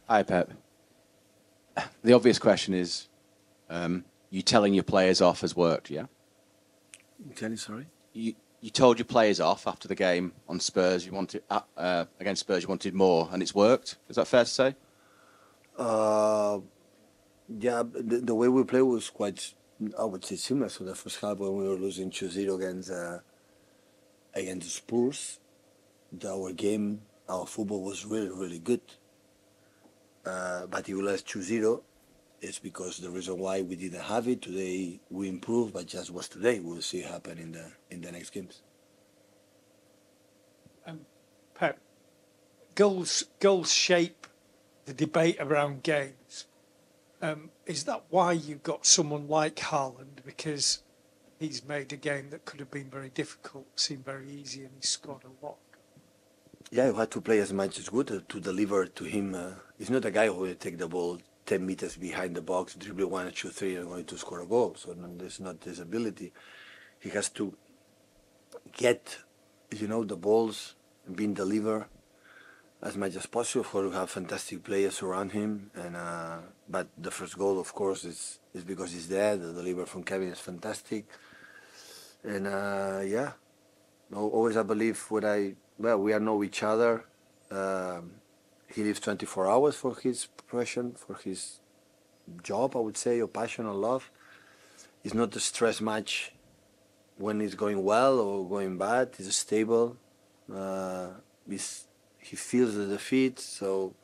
Hi, Pep. The obvious question is, you telling your players off has worked, yeah? Kenny, sorry? You told your players off after the game on Spurs. You wanted against Spurs. You wanted more, and it's worked. Is that fair to say? Uh, yeah, the way we play was quite, I would say, similar. So the first half when we were losing 2-0 against Spurs, our game, our football was really, really good. But if we lost 2-0, it's because the reason why we didn't have it today. We improved, but just was today. We'll see it happen in the next games. Pep, goals shape the debate around games. Is that why you got someone like Haaland? Because he's made a game that could have been very difficult seem very easy, and he scored a lot. Yeah, you had to play as much as good to deliver to him. He's not a guy who will take the ball 10 meters behind the box, dribble 1, 2, 3, and going to score a goal. So there's not this ability. He has to get, the balls being delivered as much as possible for to have fantastic players around him. And but the first goal, of course, is because he's there. The delivery from Kevin is fantastic. And yeah, always I believe we know each other. He lives 24 hours for his profession, for his job, I would say, or passion or love. He's not a stress much when it's going well or going bad. He's stable. He feels the defeat. So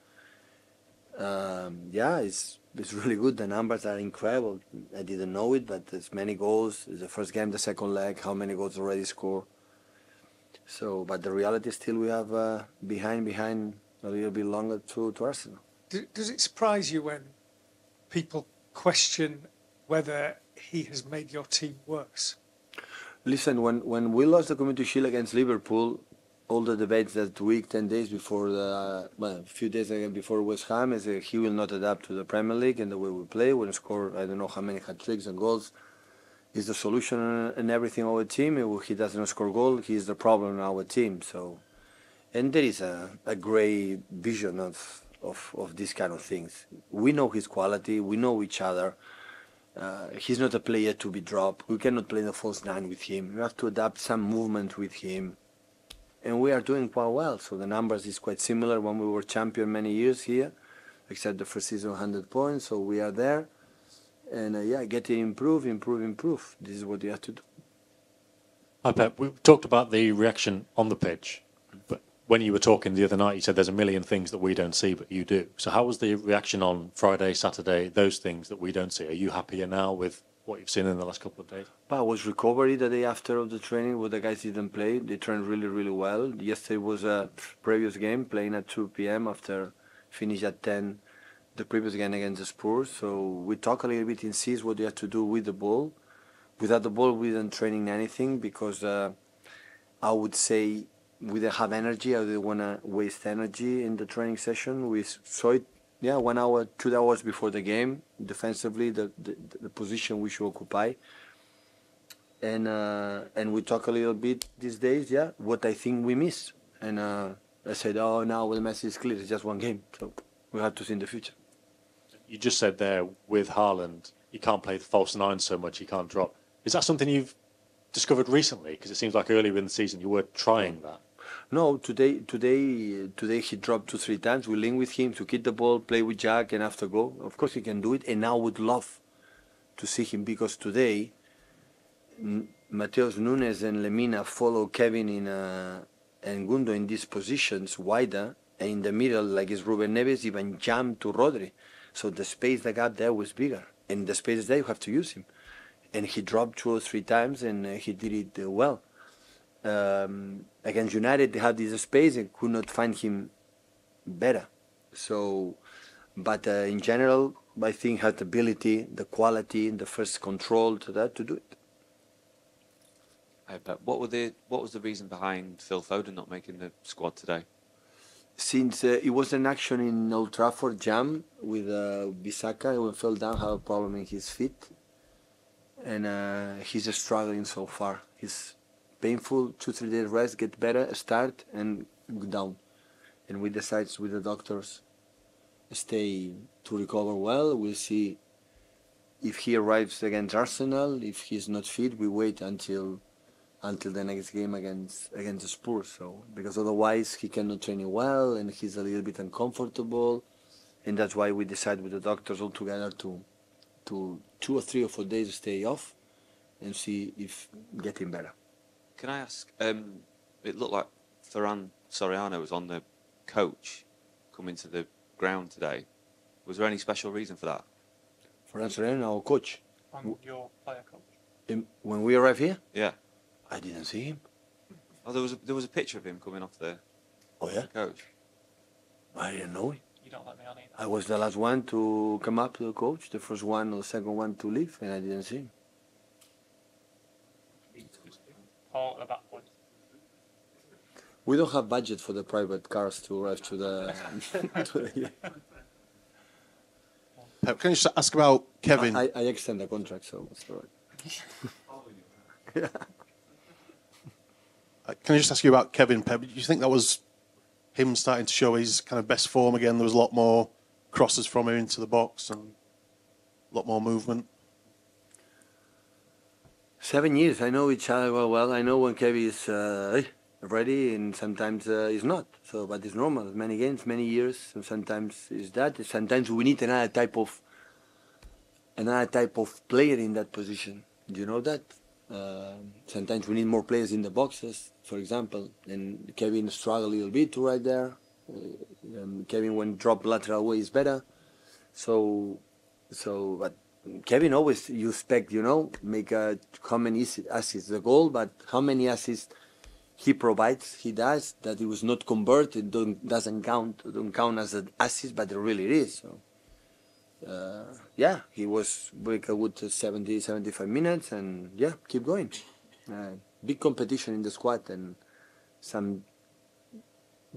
yeah, it's really good. The numbers are incredible. I didn't know it, but there's many goals. It's the first game, the second leg. How many goals already scored? So, but the reality is still we have behind a little bit longer to Arsenal. Does it surprise you when people question whether he has made your team worse? Listen, when we lost the Community Shield against Liverpool, all the debates that week, 10 days before a few days before West Ham, is he will not adapt to the Premier League and the way we play. We'll score, I don't know how many hat-tricks and goals. Is the solution in everything our team. If he doesn't score goal, he's the problem in our team. So, and there is a grey vision of these kind of things. We know his quality. We know each other. He's not a player to be dropped. We cannot play the false nine with him. We have to adapt some movement with him. And we are doing quite well. So the numbers is quite similar when we were champion many years here, except the first season 100 points. So we are there. And yeah, getting improve. This is what you have to do. Hi, Pep. We talked about the reaction on the pitch, but when you were talking the other night, you said there's a million things that we don't see, but you do. So how was the reaction on Friday, Saturday, those things that we don't see? Are you happier now with what you've seen in the last couple of days? But it was recovery the day after of the training where the guys didn't play. They trained really, really well. Yesterday was a previous game, playing at 2 p.m. after finish at 10. The previous game against the Spurs. So we talk a little bit in C's what you have to do with the ball. Without the ball, we didn't training anything because I would say we didn't have energy. I didn't want to waste energy in the training session. We saw it, 1 hour, 2 hours before the game, defensively, the position we should occupy. And we talk a little bit these days, what I think we miss. And I said, now the message is clear. It's just one game. So we have to see in the future. You just said there with Haaland, you can't play the false nine so much, he can't drop. Is that something you've discovered recently? Because it seems like earlier in the season you were trying that. No, today he dropped 2-3 times. We link with him to keep the ball, play with Jack, and after go. Of course he can do it, and now would love to see him because today Mateus Nunes and Lemina follow Kevin and Gundo in these positions wider, and in the middle, like it's Ruben Neves, even jump to Rodri. So the space, the gap there was bigger, and the space there you have to use him. And he dropped 2 or 3 times, and he did it well. Against United, they had this space and could not find him better. So, but in general, I think had the ability, the quality, the first control to do it. Hey, Pep, what was the reason behind Phil Foden not making the squad today? Since it was an action in Old Trafford jam with Bissaka, when fell down, had a problem in his feet, and he's struggling so far. He's painful, 2-3 days rest, get better, start, and go down. And we decide with the doctors stay to recover well. We'll see if he arrives against Arsenal. If he's not fit, we wait until the next game against the Spurs. So because otherwise he cannot train well and he's a little bit uncomfortable, and that's why we decide with the doctors all together to 2 or 3 or 4 days stay off and see if getting better. Can I ask? It looked like Ferran Soriano was on the coach coming to the ground today. Was there any special reason for that? For answering our coach, And your player coach. when we arrived here, Yeah. I didn't see him. Oh, there was a picture of him coming off the Oh yeah, coach. I didn't know him. You don't let me on either. I was the last one to come up to the coach, the first one or the second one to leave, and I didn't see him. Paul at the back point. We don't have budget for the private cars to arrive to the. Pep, can I just ask about Kevin? I extend the contract, so it's all right. Can I just ask you about Kevin, Pep? Do you think that was him starting to show his kind of best form again? There was a lot more crosses from him into the box and a lot more movement. 7 years, I know each other well. I know when Kevin is ready, and sometimes he's not. So, but it's normal. Many games, many years, and sometimes it's that. Sometimes we need another type of player in that position. Do you know that? Sometimes we need more players in the boxes, for example. And Kevin struggled a little bit right there. Kevin, when drop lateral way, is better. But Kevin always, you expect, make how many assists the goal, but how many assists he provides, he does, that it was not converted, don't count as an assist, but it really is. So, he was very good 70, 75 minutes, and keep going. Big competition in the squad, and some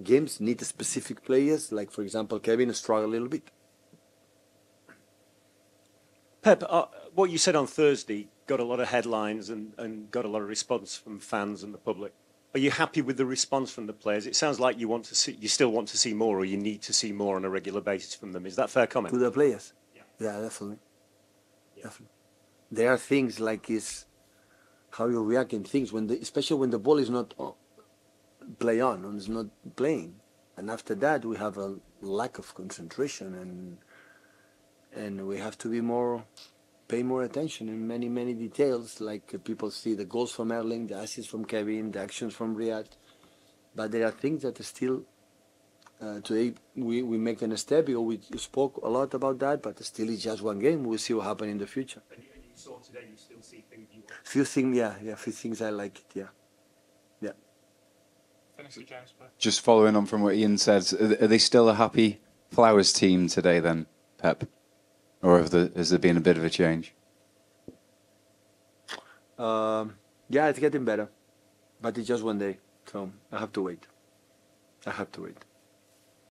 games need specific players, like for example, Kevin struggled a little bit. Pep, what you said on Thursday got a lot of headlines and got a lot of response from fans and the public. Are you happy with the response from the players? It sounds like you still want to see more, or you need to see more on a regular basis from them. Is that fair comment? To the players? Yeah. Definitely. Definitely. There are things like how you react in things especially when the ball is not play on, and it's not playing, and after that we have a lack of concentration, and we have to pay more attention in many details. Like people see the goals from Erling, the assists from Kevin, the actions from Riyad, but there are things that are still. Today we make a step. We spoke a lot about that, but still it's just one game. We'll see what happens in the future. And you saw today, you still see things you want. Few things I like it. Yeah. Finish with James, please. Just following on from what Ian said, are they still a happy Flowers team today then, Pep? Or has there been a bit of a change? It's getting better, but it's just one day, so I have to wait.